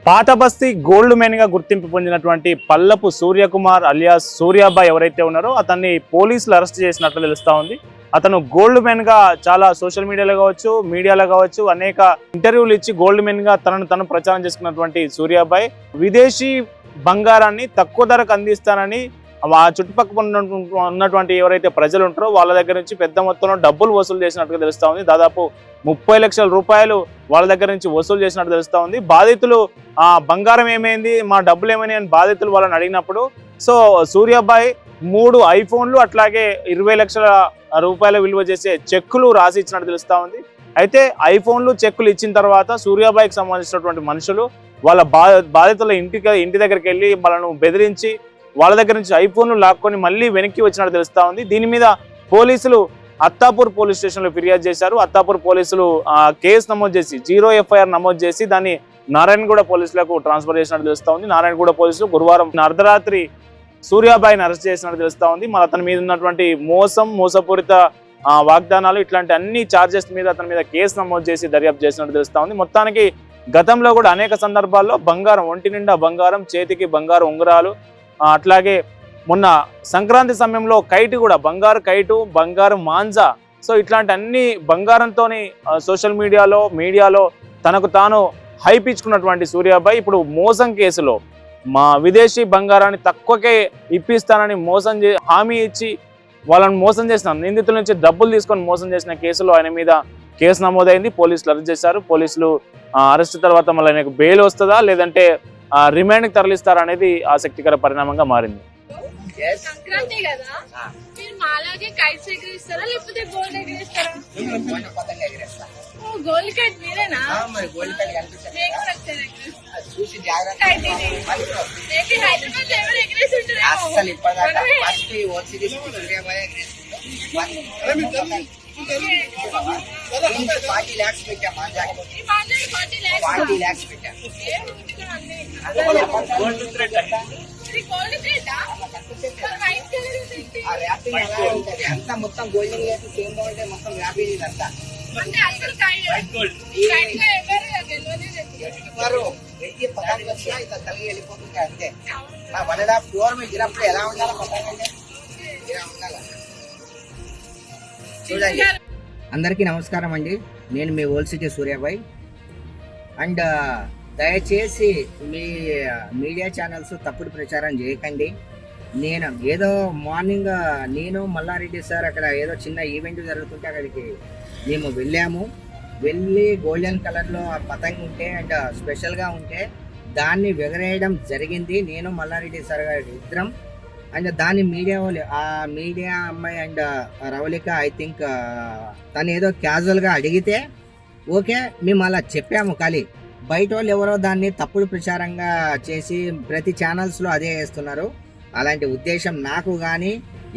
పాత బస్తీ gold men గా గుర్తింపు పొందినటువంటి పల్లపు సూర్యకుమార్ అలియాస్ సూర్యాబాయ్ ఎవరైతే ఉన్నారో అతన్ని పోలీసులు అరెస్ట్ చేసినట్లు తెలుస్తా ఉంది. అతను గోల్డ్ మెన్ గా చాలా సోషల్ మీడియాలో కావచ్చు అనేక ఇంటర్వ్యూలు ఇచ్చి గోల్డ్ మెన్ గా తను ప్రచారం చేసుకున్నటువంటి సూర్యాబాయ్ విదేశీ బంగారాన్ని తక్కువ ధరకు అందిస్తానని ఆ చుట్టుపక్కల ఉన్నటువంటి ఎవరైతే ప్రజలు ఉంటారో వాళ్ళ దగ్గర నుంచి పెద్ద మొత్తంలో డబ్బులు వసూలు చేసినట్టుగా తెలుస్తా ఉంది. దాదాపు 30 లక్షల రూపాయలు వాళ్ళ దగ్గర నుంచి వసూలు చేసినట్టు తెలుస్తా ఉంది. బాధితులు బంగారం ఏమైంది, మా డబ్బులు ఏమైనాయి అని బాధితులు వాళ్ళని అడిగినప్పుడు సో సూర్యాబాయ్ 3 ఐఫోన్లు అట్లాగే 20 లక్షల రూపాయల విలువ చేసే చెక్కులు రాసి ఇచ్చినట్టు తెలుస్తా ఉంది. అయితే ఐఫోన్లు చెక్కులు ఇచ్చిన తర్వాత సూర్యాబాయ్కి సంబంధించినటువంటి మనుషులు వాళ్ళ బాధితుల ఇంటి దగ్గరికి వెళ్ళి వాళ్ళను బెదిరించి వాళ్ళ దగ్గర నుంచి ఐఫోన్లు లాక్కొని మళ్ళీ వెనక్కి వచ్చినట్టు తెలుస్తా ఉంది. దీని మీద పోలీసులు అత్తాపూర్ పోలీస్ స్టేషన్లో ఫిర్యాదు చేశారు. అత్తాపూర్ పోలీసులు కేసు నమోదు చేసి 0 FIR నమోదు చేసి దాన్ని నారాయణగూడ పోలీసులకు ట్రాన్స్ఫర్ చేసినట్టు తెలుస్తా ఉంది. నారాయణగూడ పోలీసులు గురువారం అర్ధరాత్రి సూర్యాబాయ్ని అరెస్ట్ చేసినట్టు తెలుస్తా ఉంది. మరి అతని మీద ఉన్నటువంటి మోసపూరిత వాగ్దానాలు ఇట్లాంటి అన్ని ఛార్జెస్ మీద అతని మీద కేసు నమోదు చేసి దర్యాప్తు చేసినట్టు తెలుస్తా ఉంది. మొత్తానికి గతంలో కూడా అనేక సందర్భాల్లో బంగారం, ఒంటి నిండా బంగారం, చేతికి బంగారు ఉంగరాలు, అట్లాగే మొన్న సంక్రాంతి సమయంలో కైట్ కూడా బంగారు కైటు, బంగారు మాంజా, సో ఇట్లాంటి అన్ని బంగారంతో సోషల్ మీడియాలో తనకు తాను హైప్ ఇచ్చుకున్నటువంటి సూర్యాబాయ్ ఇప్పుడు మోసం కేసులో మా విదేశీ బంగారాన్ని తక్కువకే ఇప్పిస్తానని హామీ ఇచ్చి వాళ్ళని మోసం చేసిన నిందితుల నుంచి డబ్బులు తీసుకొని మోసం చేసిన కేసులో ఆయన మీద కేసు నమోదైంది. పోలీసులు అరెస్ట్ చేశారు. పోలీసులు అరెస్ట్ తర్వాత మళ్ళీ ఆయనకు బెయిల్ వస్తుందా లేదంటే రిమాండ్కి తరలిస్తారా అనేది ఆసక్తికర పరిణామంగా మారింది. సంక్రాంతి కదా, మీరు మాలాగే కైట్స్ ఎగిరిస్తారా లేకపోతే గోల్డ్ ఎగిరిస్తారా? గోల్డ్ కైట్ మీరేనా? హైదరాబాద్ ఎవరు ఎగిరేసి అంతా మొత్తం గోల్డెన్ సేమ్ బాగుంటే మొత్తం హ్యాపీ అంతా కలిగి వెళ్ళిపోతుంది అంతే. 1.5 ఫ్లోర్ మీద గిరప్పుడు ఎలా ఉండాలో పతాకండి ఇలా ఉండాలి. చూడండి. అందరికీ నమస్కారం అండి. నేను మీ ఓల్డ్ సిటీ సూర్యాబాయ్. అండ్ దయచేసి మీ మీడియా ఛానల్స్ తప్పుడు ప్రచారం చేయకండి. నేను ఏదో మార్నింగ్ నేను మల్లారెడ్డి సార్ అక్కడ ఏదో చిన్న ఈవెంట్ జరుగుతుంటే అక్కడికి మేము వెళ్ళి గోల్డెన్ కలర్లో ఆ పతంగి ఉంటే అండ్ స్పెషల్గా ఉంటే దాన్ని ఎగరేయడం జరిగింది. నేను మల్లారెడ్డి సార్ గారి ఇద్దరం. అండ్ దాన్ని మీడియా అమ్మాయి అండ్ రవళిక ఐ థింక్ తను ఏదో క్యాజువల్గా అడిగితే ఓకే మేము అలా చెప్పాము. కానీ బయట వాళ్ళు ఎవరో దాన్ని తప్పుడు ప్రచారంగా చేసి ప్రతి ఛానల్స్లో అదే వేస్తున్నారు. అలాంటి ఉద్దేశం నాకు కానీ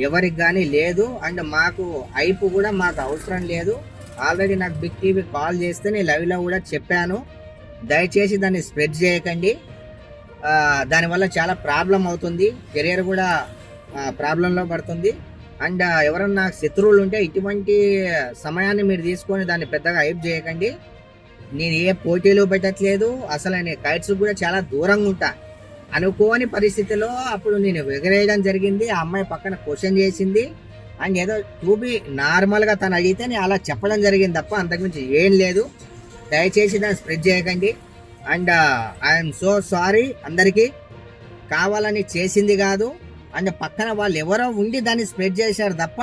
ఎవరికి కానీ లేదు. అండ్ మాకు ఐపు కూడా మాకు అవసరం లేదు. ఆల్రెడీ నాకు బిగ్ టీవీ కాల్ చేస్తే నేను లైవ్లో కూడా చెప్పాను. దయచేసి దాన్ని స్ప్రెడ్ చేయకండి. దానివల్ల చాలా ప్రాబ్లం అవుతుంది. కెరియర్ కూడా ప్రాబ్లంలో పడుతుంది. అండ్ ఎవరన్నా శత్రువులు ఉంటే ఇటువంటి సమయాన్ని మీరు తీసుకొని దాన్ని పెద్దగా హైప్ చేయకండి. నేను ఏ పోటీలు పెట్టట్లేదు. అసలు నేను కైట్స్ కూడా చాలా దూరంగా ఉంటా. అనుకోని పరిస్థితిలో అప్పుడు నేను ఎగరేయడం జరిగింది. ఆ అమ్మాయి పక్కన క్వశ్చన్ చేసింది. అండ్ ఏదో టూబీ నార్మల్గా తను అడిగితే నేను అలా చెప్పడం జరిగింది తప్ప అంతకుమించి ఏం లేదు. దయచేసి దాన్ని స్ప్రెడ్ చేయకండి. And I'm so sorry. అందరికీ కావాలని చేసింది కాదు. అండ్ పక్కన వాళ్ళు ఎవరో ఉండి దాన్ని స్ప్రెడ్ చేశారు తప్ప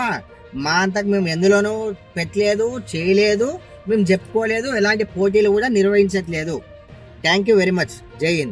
మా అంతకు మేము ఎందులోనూ పెట్టలేదు, చేయలేదు, మేము చెప్పుకోలేదు, ఎలాంటి పోటీలు కూడా నిర్వహించట్లేదు. Thank you very much. Jai Hind.